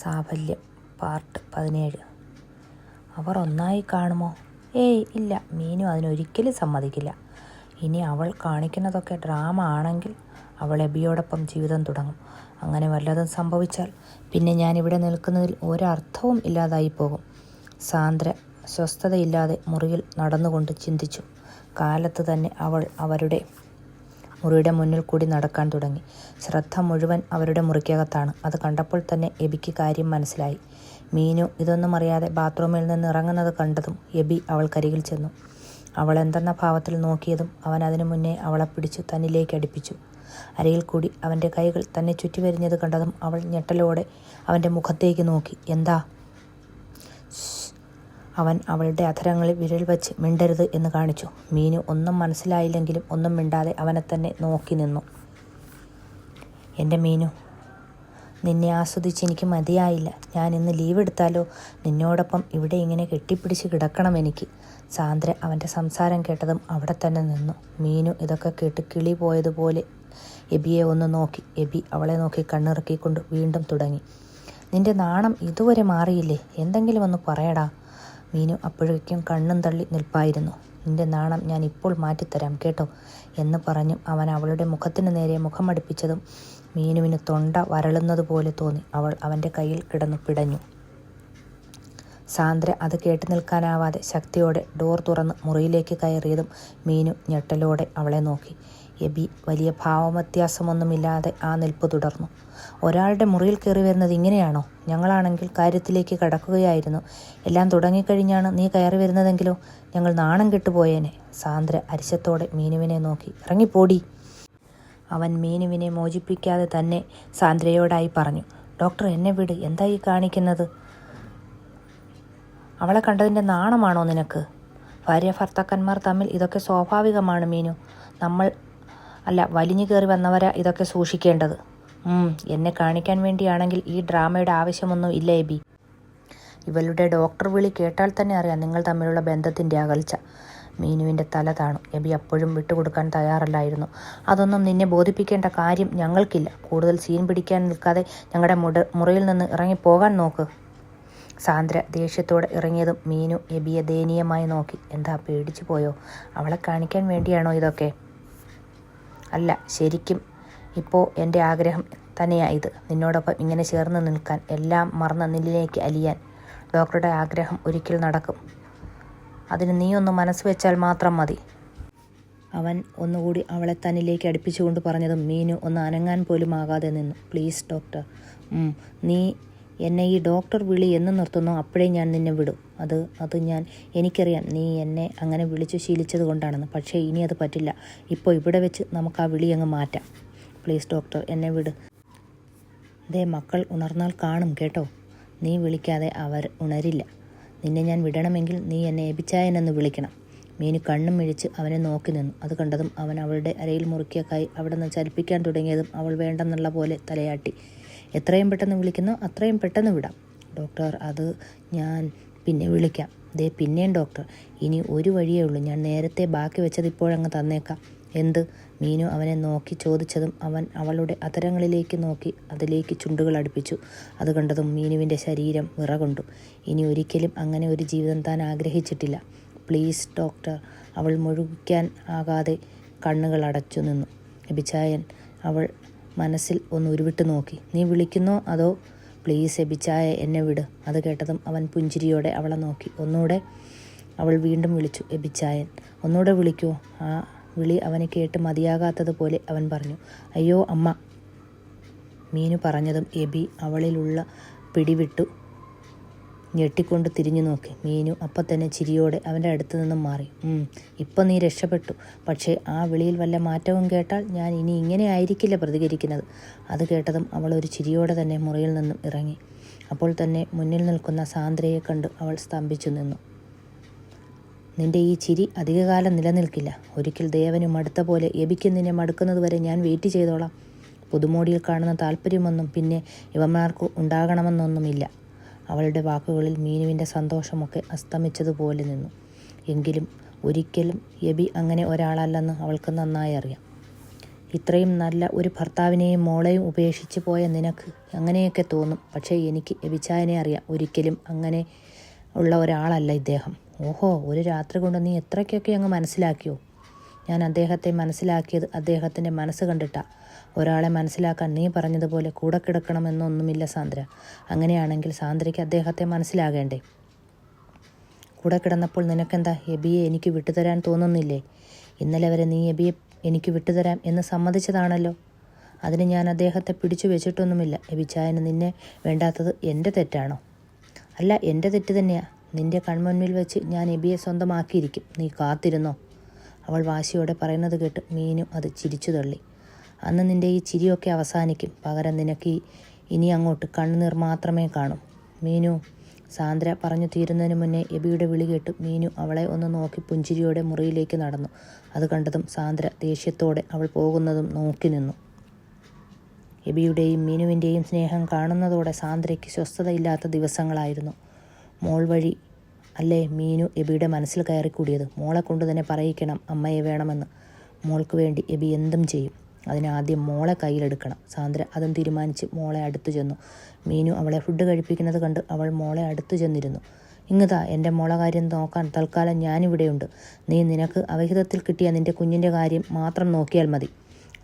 സാഫല്യം part 17. അവർ ഒന്നായി കാണുമോ? ഏയ് ഇല്ല, മീനു അതിനൊരിക്കലും സമ്മതിക്കില്ല. ഇനി അവൾ കാണിക്കുന്നതൊക്കെ ഡ്രാമ ആണെങ്കിൽ അവൾ എബിയോടൊപ്പം ജീവിതം തുടങ്ങും. അങ്ങനെ വല്ലതും സംഭവിച്ചാൽ പിന്നെ ഞാനിവിടെ നിൽക്കുന്നതിൽ ഒരർത്ഥവും ഇല്ലാതായി പോകും. സാന്ദ്ര സ്വസ്ഥതയില്ലാതെ മുറിയിൽ നടന്നുകൊണ്ട് ചിന്തിച്ചു. കാലത്ത് തന്നെ അവൾ അവരുടെ മുറിയുടെ മുന്നിൽ കൂടി നടക്കാൻ തുടങ്ങി. ശ്രദ്ധ മുഴുവൻ അവരുടെ മുറിക്കകത്താണ്. അത് കണ്ടപ്പോൾ തന്നെ എബിക്ക് കാര്യം മനസ്സിലായി. മീനു ഇതൊന്നും അറിയാതെ ബാത്റൂമിൽ നിന്ന് ഇറങ്ങുന്നത് കണ്ടതും എബി അവൾക്കരികിൽ ചെന്നു. അവൾ എന്തെന്ന ഭാവത്തിൽ നോക്കിയതും അവൻ അതിനു മുന്നേ അവളെ പിടിച്ചു തന്നിലേക്ക് അടുപ്പിച്ചു. അരയിൽ കൂടി അവൻ്റെ കൈകൾ തന്നെ ചുറ്റിവരിഞ്ഞത് കണ്ടതും അവൾ ഞെട്ടലോടെ അവൻ്റെ മുഖത്തേക്ക് നോക്കി. എന്താ? അവൻ അവളുടെ അധരങ്ങളിൽ വിരൽ വച്ച് മിണ്ടരുത് എന്ന് കാണിച്ചു. മീനു ഒന്നും മനസ്സിലായില്ലെങ്കിലും ഒന്നും മിണ്ടാതെ അവനെ തന്നെ നോക്കി നിന്നു. എൻ്റെ മീനു, നിന്നെ ആസ്വദിച്ച് എനിക്ക് മതിയായില്ല. ഞാൻ ഇന്ന് ലീവ് എടുത്താലോ? നിന്നോടൊപ്പം ഇവിടെ ഇങ്ങനെ കെട്ടിപ്പിടിച്ച് കിടക്കണം എനിക്ക്. സാന്ദ്ര അവൻ്റെ സംസാരം കേട്ടതും അവിടെ തന്നെ നിന്നു. മീനു ഇതൊക്കെ കേട്ട് കിളി പോയതുപോലെ എബിയെ ഒന്ന് നോക്കി. എബി അവളെ നോക്കി കണ്ണിറക്കിക്കൊണ്ട് വീണ്ടും തുടങ്ങി. നിന്റെ നാണം ഇതുവരെ മാറിയില്ലേ? എന്തെങ്കിലും ഒന്ന് പറയടാ. മീനു അപ്പോഴേക്കും കണ്ണും തള്ളി നിൽപ്പായിരുന്നു. നിന്റെ നാണം ഞാൻ ഇപ്പോൾ മാറ്റിത്തരാം കേട്ടോ എന്ന് പറഞ്ഞും അവൻ അവളുടെ മുഖത്തിന് നേരെ മുഖമടുപ്പിച്ചതും മീനുവിന് തൊണ്ട വരളുന്നത് പോലെ തോന്നി. അവൾ അവൻ്റെ കയ്യിൽ കിടന്നു പിടഞ്ഞു. സാന്ദ്ര അത് കേട്ടു നിൽക്കാനാവാതെ ശക്തിയോടെ ഡോർ തുറന്ന് മുറിയിലേക്ക് കയറിയതും മീനു ഞെട്ടലോടെ അവളെ നോക്കി. എബി വലിയ ഭാവവ്യത്യാസമൊന്നുമില്ലാതെ ആ നിൽപ്പ് തുടർന്നു. ഒരാളുടെ മുറിയിൽ കയറി വരുന്നത് ഇങ്ങനെയാണോ? ഞങ്ങളാണെങ്കിൽ കാര്യത്തിലേക്ക് കടക്കുകയായിരുന്നു. എല്ലാം തുടങ്ങിക്കഴിഞ്ഞാണ് നീ കയറി വരുന്നതെങ്കിലോ ഞങ്ങൾ നാണം കെട്ടുപോയേനെ. സാന്ദ്ര അരിശത്തോടെ മീനുവിനെ നോക്കി. ഇറങ്ങിപ്പോടി. അവൻ മീനുവിനെ മോചിപ്പിക്കാതെ തന്നെ സാന്ദ്രയോടായി പറഞ്ഞു. ഡോക്ടർ, എന്നെ വിട്. എന്താ ഈ കാണിക്കുന്നത്? അവളെ കണ്ടതിൻ്റെ നാണമാണോ നിനക്ക്? ഭാര്യ ഭർത്താക്കന്മാർ തമ്മിൽ ഇതൊക്കെ സ്വാഭാവികമാണ് മീനു. നമ്മൾ വലിഞ്ഞു കയറി വന്നവരാ ഇതൊക്കെ സൂക്ഷിക്കേണ്ടത്. എന്നെ കാണിക്കാൻ വേണ്ടിയാണെങ്കിൽ ഈ ഡ്രാമയുടെ ആവശ്യമൊന്നും ഇല്ല എബി. ഇവളുടെ ഡോക്ടർ വിളി കേട്ടാൽ തന്നെ അറിയാം നിങ്ങൾ തമ്മിലുള്ള ബന്ധത്തിൻ്റെ അകൽച്ച. മീനുവിൻ്റെ തല താണു. എബി അപ്പോഴും വിട്ടുകൊടുക്കാൻ തയ്യാറല്ലായിരുന്നു. അതൊന്നും നിന്നെ ബോധിപ്പിക്കേണ്ട കാര്യം ഞങ്ങൾക്കില്ല. കൂടുതൽ സീൻ പിടിക്കാൻ നിൽക്കാതെ ഞങ്ങളുടെ മുറിയിൽ നിന്ന് ഇറങ്ങിപ്പോകാൻ നോക്ക്. സാന്ദ്ര ദേഷ്യത്തോടെ ഇറങ്ങിയതും മീനു എബിയെ ദയനീയമായി നോക്കി. എന്താ, പേടിച്ചു പോയോ? അവളെ കാണിക്കാൻ വേണ്ടിയാണോ ഇതൊക്കെ? അല്ല, ശരിക്കും ഇപ്പോൾ എൻ്റെ ആഗ്രഹം തന്നെയാണ് ഇത്. നിന്നോടൊപ്പം ഇങ്ങനെ ചേർന്ന് നിൽക്കാൻ, എല്ലാം മറന്ന് നിന്നിലേക്ക് അലിയാൻ. ഡോക്ടറുടെ ആഗ്രഹം ഒരിക്കൽ നടക്കും. അതിന് നീ ഒന്ന് മനസ്സ് വെച്ചാൽ മാത്രം മതി. അവൻ ഒന്നുകൂടി അവളെ തന്നിലേക്ക് അടുപ്പിച്ചുകൊണ്ട് പറഞ്ഞതും മീനു ഒന്ന് അനങ്ങാൻ പോലും ആകാതെ നിന്നു. Please doctor. നീ എന്നെ ഈ ഡോക്ടർ വിളി എന്ന് നിർത്തുന്നോ അപ്പോഴേ ഞാൻ നിന്നെ വിടും. എനിക്കറിയാം നീ എന്നെ അങ്ങനെ വിളിച്ചു ശീലിച്ചത് കൊണ്ടാണെന്ന്. പക്ഷേ ഇനി അത് പറ്റില്ല. ഇപ്പോൾ ഇവിടെ വെച്ച് നമുക്ക് ആ വിളി അങ്ങ് മാറ്റാം. പ്ലീസ് ഡോക്ടർ, എന്നെ വിട്. ദേ, മക്കൾ ഉണർന്നാൽ കാണും കേട്ടോ. നീ വിളിക്കാതെ അവർ ഉണരില്ല. നിന്നെ ഞാൻ വിടണമെങ്കിൽ നീ എന്നെ എബിച്ചായനെന്ന് വിളിക്കണം. മീനു കണ്ണും മിഴിച്ച് അവനെ നോക്കി നിന്നു. അത് കണ്ടതും അവൻ അവളുടെ അരയിൽ മുറുക്കിയ കൈ അവിടെ നിന്ന് ചലിപ്പിക്കാൻ തുടങ്ങിയതും അവൾ വേണ്ടെന്നുള്ള പോലെ തലയാട്ടി. എത്രയും പെട്ടെന്ന് വിളിക്കുന്നോ അത്രയും പെട്ടെന്ന് വിടാം. ഡോക്ടർ, അത് ഞാൻ പിന്നെ വിളിക്കാം. ദേ, പിന്നെയും ഡോക്ടർ, ഇനി ഒരു വഴിയേ ഉള്ളൂ. ഞാൻ നേരത്തെ ബാക്കി വെച്ചത് ഇപ്പോഴങ്ങ് തന്നേക്കാം. എന്ത്? മീനു അവനെ നോക്കി ചോദിച്ചതും അവൻ അവളുടെ അധരങ്ങളിലേക്ക് നോക്കി അതിലേക്ക് ചുണ്ടുകൾ അടുപ്പിച്ചു. അത് കണ്ടതും മീനുവിൻ്റെ ശരീരം വിറകൊണ്ടു. ഇനി ഒരിക്കലും അങ്ങനെ ഒരു ജീവിതം താൻ ആഗ്രഹിച്ചിട്ടില്ല. Please doctor. അവൾ മുഴുകിക്കാൻ ആകാതെ കണ്ണുകൾ അടച്ചു നിന്നു. എബിച്ചായൻ. അവൾ മനസ്സിൽ ഒന്ന് ഉരുവിട്ട് നോക്കി. നീ വിളിക്കുന്നോ അതോ? പ്ലീസ് എബിച്ചായ, എന്നെ വിട്. അത് കേട്ടതും അവൻ പുഞ്ചിരിയോടെ അവളെ നോക്കി. ഒന്നുകൂടെ. അവൾ വീണ്ടും വിളിച്ചു. എബിച്ചായൻ. ഒന്നുകൂടെ വിളിക്കുമോ? ആ വിളി അവന് കേട്ട് മതിയാകാത്തതുപോലെ അവൻ പറഞ്ഞു. അയ്യോ അമ്മ. മീനു പറഞ്ഞതും എബി അവളിലുള്ള പിടിവിട്ടു ഞെട്ടിക്കൊണ്ട് തിരിഞ്ഞു നോക്കി. മീനു അപ്പം തന്നെ ചിരിയോടെ അവൻ്റെ അടുത്ത് നിന്നും മാറി. ഇപ്പം നീ രക്ഷപ്പെട്ടു. പക്ഷേ ആ വിളിയിൽ വല്ല മാറ്റവും കേട്ടാൽ ഞാൻ ഇനി ഇങ്ങനെ ആയിരിക്കില്ല പ്രതികരിക്കുന്നത്. അത് കേട്ടതും അവൾ ഒരു ചിരിയോടെ തന്നെ മുറിയിൽ നിന്നും ഇറങ്ങി. അപ്പോൾ തന്നെ മുന്നിൽ നിൽക്കുന്ന സാന്ദ്രയെ കണ്ട് അവൾ സ്തംഭിച്ചു നിന്നു. നിന്റെ ഈ ചിരി അധികകാലം നിലനിൽക്കില്ല. ഒരിക്കൽ ദേവന് മടുത്ത പോലെ എബിക്ക് നിന്നെ മടുക്കുന്നത് വരെ ഞാൻ വെയിറ്റ് ചെയ്തോളാം. പുതുമോടിയിൽ കാണുന്ന താല്പര്യമൊന്നും പിന്നെ ഇവന്മാർക്ക് ഉണ്ടാകണമെന്നൊന്നുമില്ല. അവളുടെ വാക്കുകളിൽ മീനുവിൻ്റെ സന്തോഷമൊക്കെ അസ്തമിച്ചതുപോലെ നിന്നു. എങ്കിലും ഒരിക്കലും എബി അങ്ങനെ ഒരാളല്ലെന്ന് അവൾക്ക് നന്നായി അറിയാം. ഇത്രയും നല്ല ഒരു ഭർത്താവിനെയും മോളെയും ഉപേക്ഷിച്ച് പോയ നിനക്ക് അങ്ങനെയൊക്കെ തോന്നും. പക്ഷേ എനിക്ക് എബിച്ചായനെ അറിയാം. ഒരിക്കലും അങ്ങനെ ഉള്ള ഒരാളല്ല ഇദ്ദേഹം. ഓഹോ, ഒരു രാത്രി കൊണ്ട് നീ എത്രയ്ക്കൊക്കെ അങ്ങ് മനസ്സിലാക്കിയോ? ഞാൻ അദ്ദേഹത്തെ മനസ്സിലാക്കിയത് അദ്ദേഹത്തിൻ്റെ മനസ്സ് കണ്ടിട്ടാ. ഒരാളെ മനസ്സിലാക്കാൻ നീ പറഞ്ഞതുപോലെ കൂടെ കിടക്കണമെന്നൊന്നുമില്ല സാന്ദ്ര. അങ്ങനെയാണെങ്കിൽ സാന്ദ്രയ്ക്ക് അദ്ദേഹത്തെ മനസ്സിലാകേണ്ടേ? കൂടെ കിടന്നപ്പോൾ നിനക്കെന്താ എബിയെ എനിക്ക് വിട്ടുതരാൻ തോന്നുന്നില്ലേ? ഇന്നലെ വരെ നീ എബിയെ എനിക്ക് വിട്ടുതരാം എന്ന് സമ്മതിച്ചതാണല്ലോ. അതിന് ഞാൻ അദ്ദേഹത്തെ പിടിച്ചു വെച്ചിട്ടൊന്നുമില്ല. എബിച്ചായന് നിന്നെ വേണ്ടാത്തത് എൻ്റെ തെറ്റാണോ? അല്ല, എൻ്റെ തെറ്റ് തന്നെയാ. നിന്റെ കൺമുന്നിൽ വെച്ച് ഞാൻ എബിയെ സ്വന്തമാക്കിയിരിക്കും. നീ കാത്തിരുന്നോ? അവൾ വാശിയോടെ പറയുന്നത് കേട്ട് മീനു അത് ചിരിച്ചു തള്ളി. അന്ന് നിന്റെ ഈ ചിരിയൊക്കെ അവസാനിക്കും. പകരം നിനക്ക് ഇനി അങ്ങോട്ട് കണ്ണുനീർ മാത്രമേ കാണൂ. മീനു, സാന്ദ്ര പറഞ്ഞു തീരുന്നതിന് മുന്നേ എബിയുടെ വിളി കേട്ട് മീനു അവളെ ഒന്ന് നോക്കി പുഞ്ചിരിയോടെ മുറിയിലേക്ക് നടന്നു. അത് കണ്ടതും സാന്ദ്ര ദേഷ്യത്തോടെ അവൾ പോകുന്നതും നോക്കി നിന്നു. എബിയുടെയും മീനുവിൻ്റെയും സ്നേഹം കാണുന്നതോടെ സാന്ദ്രയ്ക്ക് സ്വസ്ഥതയില്ലാത്ത ദിവസങ്ങളായിരുന്നു. മോൾ വഴി അല്ലേ മീനു എബിയുടെ മനസ്സിൽ കയറിക്കൂടിയത്. മോളെ കൊണ്ട് തന്നെ പറയിക്കണം അമ്മയെ വേണമെന്ന്. മോൾക്ക് വേണ്ടി എബി എന്തും ചെയ്യും. അതിനാദ്യം മോളെ കയ്യിലെടുക്കണം. സാന്ദ്ര അതും തീരുമാനിച്ച് മോളെ അടുത്തു ചെന്നു. മീനു അവളെ ഫുഡ് കഴിപ്പിക്കുന്നത് കണ്ട് അവൾ മോളെ അടുത്തു ചെന്നിരുന്നു. ഇങ്ങതാ, എൻ്റെ മോളെ കാര്യം നോക്കാൻ തൽക്കാലം ഞാനിവിടെയുണ്ട്. നീ നിനക്ക് അവിഹിതത്തിൽ കിട്ടിയ നിൻ്റെ കുഞ്ഞിൻ്റെ കാര്യം മാത്രം നോക്കിയാൽ മതി.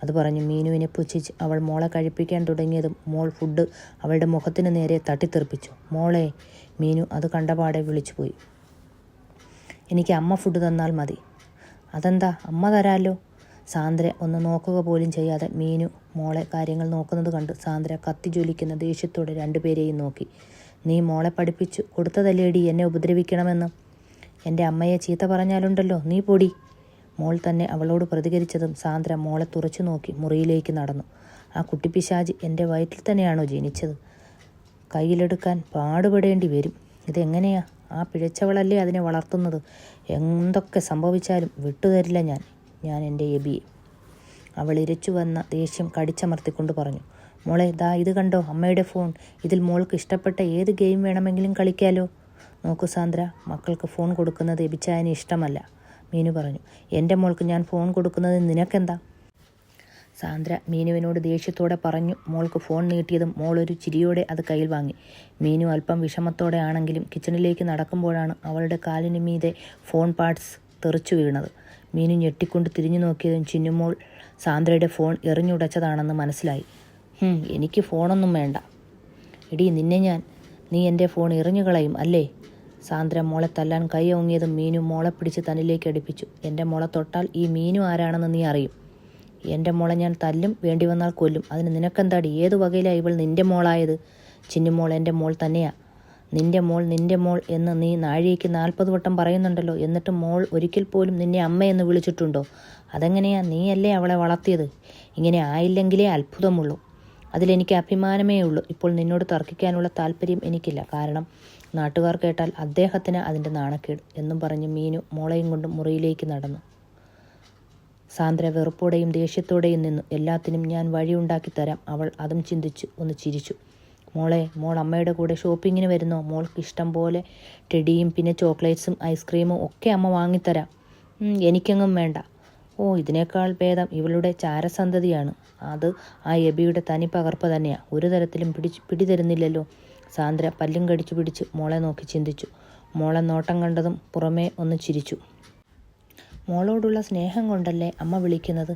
അത് പറഞ്ഞ് മീനുവിനെ പുച്ഛിച്ച് അവൾ മോളെ കഴിപ്പിക്കാൻ തുടങ്ങിയതും മോൾ ഫുഡ് അവളുടെ മുഖത്തിന് നേരെ തട്ടിത്തെറിപ്പിച്ചു. മോളെ! മീനു അത് കണ്ടപാടെ വിളിച്ചുപോയി. എനിക്ക് അമ്മ ഫുഡ് തന്നാൽ മതി. അതെന്താ, അമ്മ തരാമല്ലോ. സാന്ദ്ര ഒന്ന് നോക്കുക പോലും ചെയ്യാതെ മീനു മോളെ കാര്യങ്ങൾ നോക്കുന്നത് കണ്ട് സാന്ദ്ര കത്തി ജ്വലിക്കുന്ന ദേഷ്യത്തോടെ രണ്ടുപേരെയും നോക്കി. നീ മോളെ പഠിപ്പിച്ചു കൊടുത്തതല്ലേടി എന്നെ ഉപദ്രവിക്കണമെന്ന്? എൻ്റെ അമ്മയെ ചീത്ത പറഞ്ഞാലുണ്ടല്ലോ നീ പൊടി. മോൾ തന്നെ അവളോട് പ്രതികരിച്ചതും സാന്ദ്ര മോളെ തുറച്ചു നോക്കി മുറിയിലേക്ക് നടന്നു. ആ കുട്ടിപ്പിശാച് എൻ്റെ വയറ്റിൽ തന്നെയാണോ ജനിച്ചത്? കയ്യിലെടുക്കാൻ പാടുപെടേണ്ടി വരും. ഇതെങ്ങനെയാ? ആ പിഴച്ചവളല്ലേ അതിനെ വളർത്തുന്നത്. എന്തൊക്കെ സംഭവിച്ചാലും വിട്ടുതരില്ല ഞാൻ എൻ്റെ എബിയെ. അവൾ ഇരച്ചു വന്ന ദേഷ്യം കടിച്ചമർത്തിക്കൊണ്ട് പറഞ്ഞു. മോളെ, ദാ ഇത് കണ്ടോ അമ്മയുടെ ഫോൺ. ഇതിൽ മോൾക്ക് ഇഷ്ടപ്പെട്ട ഏത് ഗെയിം വേണമെങ്കിലും കളിക്കാലോ. നോക്കൂ സാന്ദ്ര, മക്കൾക്ക് ഫോൺ കൊടുക്കുന്നത് എബിച്ചായന് ഇഷ്ടമല്ല. മീനു പറഞ്ഞു. എൻ്റെ മോൾക്ക് ഞാൻ ഫോൺ കൊടുക്കുന്നത് നിനക്കെന്താ? സാന്ദ്ര മീനുവിനോട് ദേഷ്യത്തോടെ പറഞ്ഞു. മോൾക്ക് ഫോൺ നീട്ടിയതും മോൾ ഒരു ചിരിയോടെ അത് കയ്യിൽ വാങ്ങി. മീനു അല്പം വിഷമത്തോടെ ആണെങ്കിലും കിച്ചണിലേക്ക് നടക്കുമ്പോഴാണ് അവളുടെ കാലിന് മീതെ ഫോൺ പാർട്സ് തെറിച്ചു വീണത്. മീനു ഞെട്ടിക്കൊണ്ട് തിരിഞ്ഞു നോക്കിയതും ചിന്നുമോൾ സാന്ദ്രയുടെ ഫോൺ എറിഞ്ഞുടച്ചതാണെന്ന് മനസ്സിലായി. എനിക്ക് ഫോണൊന്നും വേണ്ട. എടീ നിന്നെ നീ എൻ്റെ ഫോൺ എറിഞ്ഞു കളയും അല്ലേ? സാന്ദ്ര മോളെ തല്ലാൻ കൈ ഓങ്ങിയതും മീനു മോളെ പിടിച്ച് തന്നിലേക്ക് അടുപ്പിച്ചു. എൻ്റെ മോളെ തൊട്ടാൽ ഈ മീനു ആരാണെന്ന് നീ അറിയും. എൻ്റെ മോളെ ഞാൻ തല്ലും, വേണ്ടി വന്നാൽ കൊല്ലും. അതിന് നിനക്കെന്താടി? ഏതു വകയിലാണ് ഇവൾ നിൻ്റെ മോളായത്? ചിന്നുമോൾ എൻ്റെ മോൾ തന്നെയാ. നിൻ്റെ മോൾ എന്ന് നീ നാഴികയ്ക്ക് 40 വട്ടം പറയുന്നുണ്ടല്ലോ. എന്നിട്ട് മോൾ ഒരിക്കൽ പോലും നിന്നെ അമ്മയെന്ന് വിളിച്ചിട്ടുണ്ടോ? അതെങ്ങനെയാ? നീയല്ലേ അവളെ വളർത്തിയത്. ഇങ്ങനെ ആയില്ലെങ്കിലേ അത്ഭുതമുള്ളൂ. അതിലെനിക്ക് അഭിമാനമേ ഉള്ളൂ. ഇപ്പോൾ നിന്നോട് തർക്കിക്കാനുള്ള താല്പര്യം എനിക്കില്ല. കാരണം നാട്ടുകാർ കേട്ടാൽ അദ്ദേഹത്തിന് അതിൻ്റെ നാണക്കേട് എന്നും പറഞ്ഞ് മീനു മോളെയും കൊണ്ട് മുറിയിലേക്ക് നടന്നു. സാന്ദ്ര വെറുപ്പോടെയും ദേഷ്യത്തോടെയും നിന്നു. എല്ലാത്തിനും ഞാൻ വഴിയുണ്ടാക്കി തരാം. അവൾ അതും ചിന്തിച്ചു ഒന്ന് ചിരിച്ചു. മോൾ അമ്മയുടെ കൂടെ ഷോപ്പിങ്ങിന് വരുന്നോ? മോൾക്ക് ഇഷ്ടം പോലെ ടെഡിയും പിന്നെ ചോക്ലേറ്റ്സും ഐസ്ക്രീമും ഒക്കെ അമ്മ വാങ്ങിത്തരാം. എനിക്കെങ്ങും വേണ്ട. ഓ, ഇതിനേക്കാൾ ഭേദം ഇവളുടെ ചാരസന്തതിയാണ്. അത് ആ എബിയുടെ തനി പകർപ്പ് തന്നെയാണ്. ഒരു തരത്തിലും പിടിതരുന്നില്ലല്ലോ. സാന്ദ്ര പല്ലും കടിച്ചു പിടിച്ച് മോളെ നോക്കി ചിന്തിച്ചു. മോളെ നോട്ടം കണ്ടതും പുറമേ ഒന്ന് ചിരിച്ചു. മോളോടുള്ള സ്നേഹം കൊണ്ടല്ലേ അമ്മ വിളിക്കുന്നത്.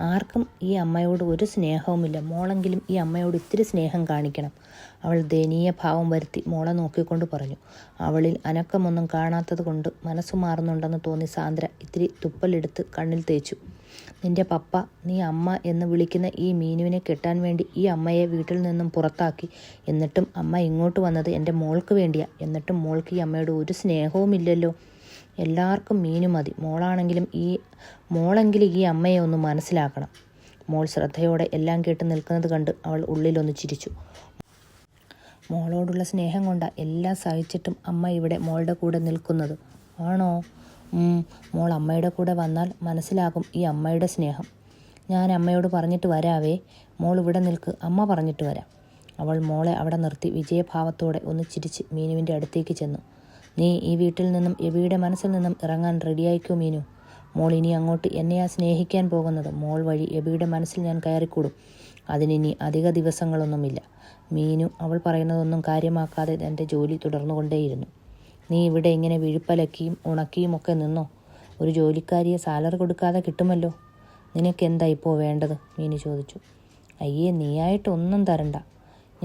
ആർക്കും ഈ അമ്മയോട് ഒരു സ്നേഹവുമില്ല. മോളെങ്കിലും ഈ അമ്മയോട് ഇത്തിരി സ്നേഹം കാണിക്കണം. അവൾ ദയനീയ ഭാവം വരുത്തി മോളെ നോക്കിക്കൊണ്ട് പറഞ്ഞു. അവളിൽ അനക്കമൊന്നും കാണാത്തത് കൊണ്ട് മനസ്സു മാറുന്നുണ്ടെന്ന് തോന്നി സാന്ദ്ര ഇത്തിരി തുപ്പലെടുത്ത് കണ്ണിൽ തേച്ചു. നിന്റെ പപ്പ നീ അമ്മ എന്ന് വിളിക്കുന്ന ഈ മീനുവിനെ കെട്ടാൻ വേണ്ടി ഈ അമ്മയെ വീട്ടിൽ നിന്നും പുറത്താക്കി. എന്നിട്ടും അമ്മ ഇങ്ങോട്ട് വന്നത് എൻ്റെ മോൾക്ക് വേണ്ടിയാ. എന്നിട്ടും മോൾക്ക് ഈ അമ്മയോട് ഒരു സ്നേഹവുമില്ലല്ലോ. എല്ലാവർക്കും മീനു മതി. മോളെങ്കിലും ഈ അമ്മയെ ഒന്ന് മനസ്സിലാക്കണം. മോൾ ശ്രദ്ധയോടെ എല്ലാം കേട്ട് നിൽക്കുന്നത് കണ്ട് അവൾ ഉള്ളിലൊന്ന് ചിരിച്ചു. മോളോടുള്ള സ്നേഹം കൊണ്ടാ എല്ലാം സഹിച്ചിട്ടും അമ്മ ഇവിടെ മോളുടെ കൂടെ നിൽക്കുന്നത്. ആണോ? മോൾ അമ്മയുടെ കൂടെ വന്നാൽ മനസ്സിലാകും ഈ അമ്മയുടെ സ്നേഹം. ഞാൻ അമ്മയോട് പറഞ്ഞിട്ട് വരാവേ. മോൾ ഇവിടെ നിൽക്ക്, അമ്മ പറഞ്ഞിട്ട് വരാം. അവൾ മോളെ അവിടെ നിർത്തി വിജയഭാവത്തോടെ ഒന്ന് ചിരിച്ച് മീനുവിൻ്റെ അടുത്തേക്ക് ചെന്നു. നീ ഈ വീട്ടിൽ നിന്നും എബിയുടെ മനസ്സിൽ നിന്നും ഇറങ്ങാൻ റെഡിയായിക്കോ മീനു. മോൾ ഇനി അങ്ങോട്ട് എന്നെയാ സ്നേഹിക്കാൻ പോകുന്നത്. മോൾ വഴി എബിയുടെ മനസ്സിൽ ഞാൻ കയറിക്കൂടും. അതിനിനി അധിക ദിവസങ്ങളൊന്നുമില്ല. മീനു അവൾ പറയുന്നതൊന്നും കാര്യമാക്കാതെ തൻ്റെ ജോലി തുടർന്നുകൊണ്ടേയിരുന്നു. നീ ഇവിടെ ഇങ്ങനെ വിഴുപ്പലക്കിയും ഉണക്കിയും ഒക്കെ നിന്നോ? ഒരു ജോലിക്കാരിയെ സാലറി കൊടുക്കാതെ കിട്ടുമല്ലോ. നിനക്കെന്താ ഇപ്പോൾ വേണ്ടത്? മീനു ചോദിച്ചു. അയ്യേ, നീയായിട്ടൊന്നും തരണ്ട.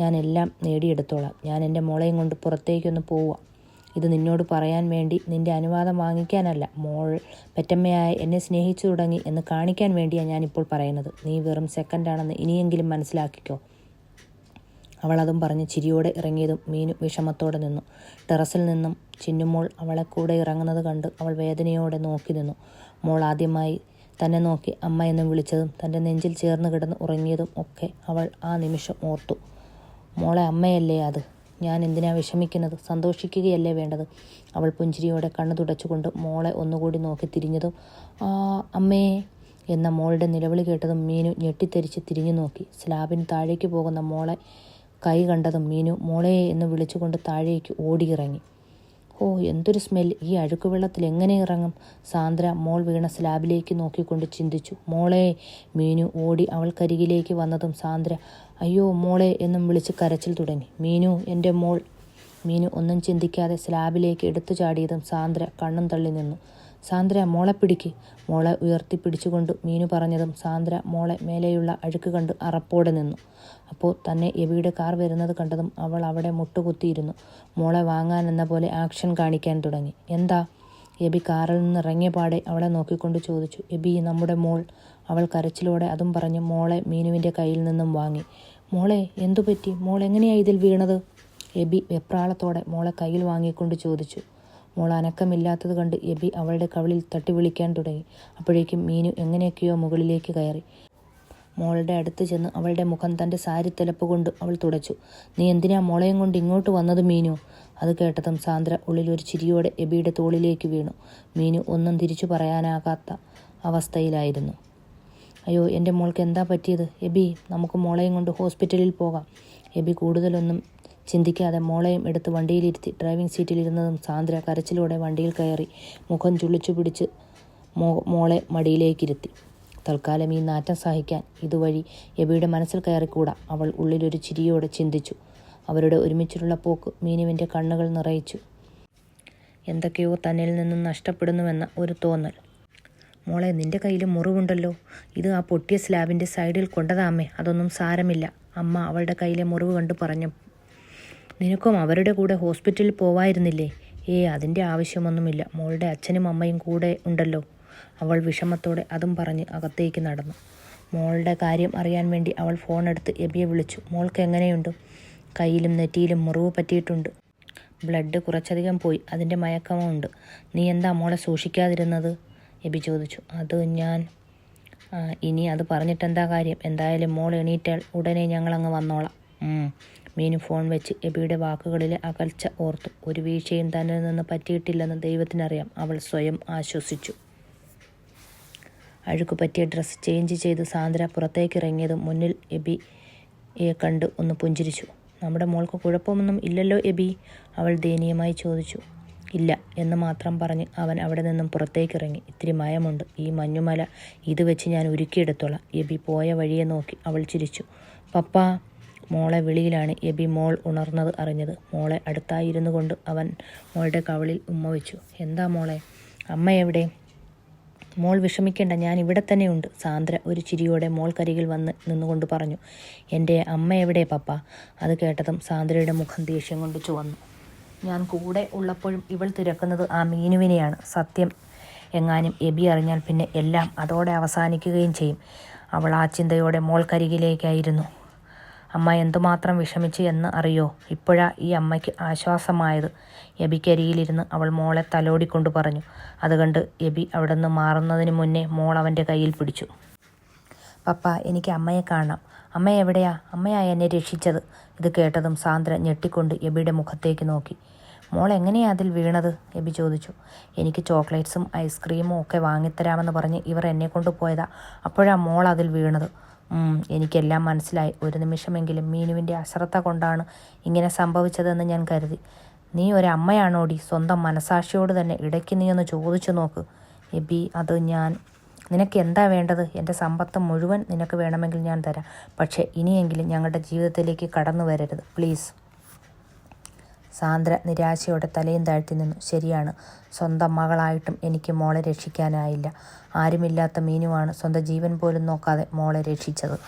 ഞാൻ എല്ലാം നേടിയെടുത്തോളാം. ഞാൻ എൻ്റെ മോളെയും കൊണ്ട് പുറത്തേക്കൊന്ന് പോവുക. ഇത് നിന്നോട് പറയാൻ വേണ്ടി, നിൻ്റെ അനുവാദം വാങ്ങിക്കാനല്ല. മോൾ പെറ്റമ്മയായ എന്നെ സ്നേഹിച്ചു തുടങ്ങി എന്ന് കാണിക്കാൻ വേണ്ടിയാണ് ഞാനിപ്പോൾ പറയുന്നത്. നീ വെറും സെക്കൻഡാണെന്ന് ഇനിയെങ്കിലും മനസ്സിലാക്കിക്കോ. അവൾ അതും പറഞ്ഞ് ചിരിയോടെ ഇറങ്ങിയതും മീനു വിഷമത്തോടെ നിന്നു. ടെറസിൽ നിന്നും ചിന്നുമോൾ അവളെ കൂടെ ഇറങ്ങുന്നത് കണ്ട് അവൾ വേദനയോടെ നോക്കി നിന്നു. മോൾ ആദ്യമായി തന്നെ നോക്കി അമ്മ എന്ന് വിളിച്ചതും തൻ്റെ നെഞ്ചിൽ ചേർന്ന് കിടന്ന് ഉറങ്ങിയതും ഒക്കെ അവൾ ആ നിമിഷം ഓർത്തു. മോളെ അമ്മയല്ലേ അത്? ഞാൻ എന്തിനാ വിഷമിക്കുന്നത്? സന്തോഷിക്കുകയല്ലേ വേണ്ടത്? അവൾ പുഞ്ചിരിയോടെ കണ്ണു തുടച്ചുകൊണ്ട് മോളെ ഒന്നുകൂടി നോക്കി തിരിഞ്ഞതും അമ്മേ എന്ന മോളുടെ നിലവിളി കേട്ടതും മീനു ഞെട്ടിത്തെറിച്ച് തിരിഞ്ഞു നോക്കി. സ്ലാബിന് താഴേക്ക് പോകുന്ന മോളെ കൈ കണ്ടതും മീനു മോളെ എന്ന് വിളിച്ചുകൊണ്ട് താഴേക്ക് ഓടിയിറങ്ങി. ഓ, എന്തൊരു സ്മെൽ! ഈ അഴുക്കുവെള്ളത്തിൽ എങ്ങനെ ഇറങ്ങും? സാന്ദ്ര മോൾ വീണ സ്ലാബിലേക്ക് നോക്കിക്കൊണ്ട് ചിന്തിച്ചു. മോളെ! മീനു ഓടി അവൾക്കരികിലേക്ക് വന്നതും സാന്ദ്ര അയ്യോ മോളെ എന്നും വിളിച്ച് കരച്ചിൽ തുടങ്ങി. മീനു, എൻ്റെ മോൾ! മീനു ഒന്നും ചിന്തിക്കാതെ സ്ലാബിലേക്ക് എടുത്തു ചാടിയതും സാന്ദ്ര കണ്ണും തള്ളി നിന്നു. സാന്ദ്ര, മോളെ പിടിക്ക്! മോളെ ഉയർത്തി പിടിച്ചുകൊണ്ട് മീനു പറഞ്ഞതും സാന്ദ്ര മോളെ മേലെയുള്ള അഴുക്ക് കണ്ട് അറപ്പോടെ നിന്നു. അപ്പോൾ തന്നെ എബിയുടെ കാർ വരുന്നത് കണ്ടതും അവൾ അവിടെ മുട്ടുകുത്തിയിരുന്നു. മോളെ വാങ്ങാനെന്ന പോലെ ആക്ഷൻ കാണിക്കാൻ തുടങ്ങി. എന്താ? എബി കാറിൽ നിന്ന് ഇറങ്ങിയ പാടെ അവളെ നോക്കിക്കൊണ്ട് ചോദിച്ചു. എബി, നമ്മുടെ മോൾ! അവൾ കരച്ചിലോടെ അതും പറഞ്ഞ് മോളെ മീനുവിൻ്റെ കയ്യിൽ നിന്നും വാങ്ങി. മോളെ, എന്തു പറ്റി? മോൾ എങ്ങനെയാ ഇതിൽ വീണത്? എബി വെപ്രാളത്തോടെ മോളെ കയ്യിൽ വാങ്ങിക്കൊണ്ട് ചോദിച്ചു. മോൾ അനക്കമില്ലാത്തത് കണ്ട് എബി അവളുടെ കവിളിൽ തട്ടി വിളിക്കാൻ തുടങ്ങി. അപ്പോഴേക്കും മീനു എങ്ങനെയൊക്കെയോ മുകളിലേക്ക് കയറി. മോളുടെ അടുത്ത് ചെന്ന് അവളുടെ മുഖം തൻ്റെ സാരി തിലപ്പ് കൊണ്ട് അവൾ തുടച്ചു. നീ എന്തിനാ മോളെയും കൊണ്ട് ഇങ്ങോട്ട് വന്നത് മീനു? അത് കേട്ടതും സാന്ദ്ര ഉള്ളിലൊരു ചിരിയോടെ എബിയുടെ തോളിലേക്ക് വീണു. മീനു ഒന്നും തിരിച്ചു പറയാനാകാത്ത അവസ്ഥയിലായിരുന്നു. അയ്യോ, എൻ്റെ മോൾക്ക് എന്താ പറ്റിയത്? എബി, നമുക്ക് മോളെയും കൊണ്ട് ഹോസ്പിറ്റലിൽ പോകാം. എബി കൂടുതലൊന്നും ചിന്തിക്കാതെ മോളെയും എടുത്ത് വണ്ടിയിലിരുത്തി. ഡ്രൈവിംഗ് സീറ്റിലിരുന്നതും സാന്ദ്ര കരച്ചിലൂടെ വണ്ടിയിൽ കയറി മുഖം ചുളിച്ചു പിടിച്ച് മോളെ മടിയിലേക്കിരുത്തി. തൽക്കാലം ഈ നാറ്റം സഹിക്കാൻ ഇതുവഴി എബിയുടെ മനസ്സിൽ കയറിക്കൂടാ. അവൾ ഉള്ളിലൊരു ചിരിയോടെ ചിന്തിച്ചു. അവരുടെ ഒരുമിച്ചുള്ള പോക്ക് മീനുവിൻ്റെ കണ്ണുകൾ നിറയിച്ചു. എന്തൊക്കെയോ തന്നിൽ നിന്നും നഷ്ടപ്പെടുന്നുവെന്ന ഒരു തോന്നൽ. മോളെ, നിൻ്റെ കയ്യിൽ മുറിവുണ്ടല്ലോ. ഇത് ആ പൊട്ടിയ സ്ലാബിൻ്റെ സൈഡിൽ കൊണ്ടതാമ്മേ. അതൊന്നും സാരമില്ല, അമ്മ അവളുടെ കയ്യിലെ മുറിവ് കണ്ട് പറഞ്ഞു. നിനക്കും അവരുടെ കൂടെ ഹോസ്പിറ്റലിൽ പോവായിരുന്നില്ലേ? അതിൻ്റെ ആവശ്യമൊന്നുമില്ല. മോളുടെ അച്ഛനും അമ്മയും കൂടെ ഉണ്ടല്ലോ. അവൾ വിഷമത്തോടെ അതും പറഞ്ഞ് അകത്തേക്ക് നടന്നു. മോളുടെ കാര്യം അറിയാൻ വേണ്ടി അവൾ ഫോണെടുത്ത് എബിയെ വിളിച്ചു. മോൾക്ക് എങ്ങനെയുണ്ട്? കയ്യിലും നെറ്റിയിലും മുറിവ് പറ്റിയിട്ടുണ്ട്. ബ്ലഡ് കുറച്ചധികം പോയി. അതിൻ്റെ മയക്കമുണ്ട്. നീ എന്താ മോളെ സൂക്ഷിക്കാതിരുന്നത്? എബി ചോദിച്ചു. അത് ഞാൻ ഇനി അത് പറഞ്ഞിട്ടെന്താ കാര്യം? എന്തായാലും മോൾ എണീറ്റാൽ ഉടനെ ഞങ്ങളങ്ങ് വന്നോളാം. മീനു ഫോൺ വെച്ച് എബിയുടെ വാക്കുകളിലെ അകൽച്ച ഓർത്തു. ഒരു വീഴ്ചയും തന്നിൽ നിന്ന് പറ്റിയിട്ടില്ലെന്ന് ദൈവത്തിനറിയാം, അവൾ സ്വയം ആശ്വസിച്ചു. അഴുക്ക് പറ്റിയ ഡ്രസ്സ് ചേഞ്ച് ചെയ്ത് സാന്ദ്ര പുറത്തേക്കിറങ്ങിയതും മുന്നിൽ എബിയെ കണ്ട് ഒന്ന് പുഞ്ചിരിച്ചു. നമ്മുടെ മോൾക്ക് കുഴപ്പമൊന്നും ഇല്ലല്ലോ എബി? അവൾ ദയനീയമായി ചോദിച്ചു. ഇല്ല എന്ന് മാത്രം പറഞ്ഞ് അവൻ അവിടെ നിന്നും പുറത്തേക്കിറങ്ങി. ഇത്തിരി മയമുണ്ട്. ഈ മഞ്ഞുമല ഇത് വെച്ച് ഞാൻ ഉരുക്കിയെടുത്തോളാം. എബി പോയ വഴിയെ നോക്കി അവൾ ചിരിച്ചു. പപ്പാ! മോളെ വിളിയിലാണ് എബി മോൾ ഉണർന്നത് അറിഞ്ഞത്. മോളെ അടുത്തായിരുന്നു കൊണ്ട് അവൻ മോളുടെ കവിളിൽ ഉമ്മ വെച്ചു. എന്താ മോളെ? അമ്മ എവിടെ? മോൾ വിഷമിക്കേണ്ട, ഞാൻ ഇവിടെ തന്നെയുണ്ട്. സാന്ദ്ര ഒരു ചിരിയോടെ മോൾക്കരികിൽ വന്ന് നിന്നുകൊണ്ട് പറഞ്ഞു. എൻ്റെ അമ്മ എവിടെ പപ്പ? അത് കേട്ടതും സാന്ദ്രയുടെ മുഖം ദേഷ്യം കൊണ്ട് ചുവന്നു. ഞാൻ കൂടെ ഉള്ളപ്പോഴും ഇവൾ തിരക്കുന്നത് ആ മീനുവിനെയാണ്. സത്യം എങ്ങാനും എബി അറിഞ്ഞാൽ പിന്നെ എല്ലാം അതോടെ അവസാനിക്കുകയും ചെയ്യും. അവൾ ആ ചിന്തയോടെ മോൾക്കരികിലേക്കായിരുന്നു. അമ്മ എന്തുമാത്രം വിഷമിച്ചു എന്ന് അറിയോ? ഇപ്പോഴാ ഈ അമ്മയ്ക്ക് ആശ്വാസമായത്. എബിക്കരികിലിരുന്ന് അവൾ മോളെ തലോടിക്കൊണ്ട് പറഞ്ഞു. അത് കണ്ട് എബി അവിടെ നിന്ന് മാറുന്നതിന് മുന്നേ മോൾ അവൻ്റെ കയ്യിൽ പിടിച്ചു. പപ്പ, എനിക്ക് അമ്മയെ കാണണം. അമ്മ എവിടെയാ? അമ്മയാ എന്നെ രക്ഷിച്ചത്. ഇത് കേട്ടതും സാന്ദ്ര ഞെട്ടിക്കൊണ്ട് എബിയുടെ മുഖത്തേക്ക് നോക്കി. മോൾ എങ്ങനെയാ അതിൽ വീണത്? എബി ചോദിച്ചു. എനിക്ക് ചോക്ലേറ്റ്സും ഐസ്ക്രീമും ഒക്കെ വാങ്ങിത്തരാമെന്ന് പറഞ്ഞ് ഇവർ എന്നെ കൊണ്ടുപോയതാ. അപ്പോഴാ മോൾ അതിൽ വീണത്. എനിക്കെല്ലാം മനസ്സിലായി. ഒരു നിമിഷമെങ്കിലും മീനുവിൻ്റെ അശ്രദ്ധ കൊണ്ടാണ് ഇങ്ങനെ സംഭവിച്ചതെന്ന് ഞാൻ കരുതി. നീ ഒരമ്മയാണോടി? സ്വന്തം മനസാക്ഷിയോട് തന്നെ ഇടയ്ക്ക് നീ ഒന്ന് ചോദിച്ചു നോക്ക്. എബി, അത് നിനക്ക് എന്താ വേണ്ടത്? എൻ്റെ സമ്പത്ത് മുഴുവൻ നിനക്ക് വേണമെങ്കിൽ ഞാൻ തരാം. പക്ഷേ ഇനിയെങ്കിലും ഞങ്ങളുടെ ജീവിതത്തിലേക്ക് കടന്നു വരരുത്, പ്ലീസ്. സാന്ദ്ര നിരാശയോടെ തലയും താഴ്ത്തി നിന്നു. ശരിയാണ്, സ്വന്തം മകളായിട്ടും എനിക്ക് മോളെ രക്ഷിക്കാനായില്ല. ആരുമില്ലാത്ത മീനുവാണ് സ്വന്തം ജീവൻ പോലും നോക്കാതെ മോളെ രക്ഷിച്ചത്.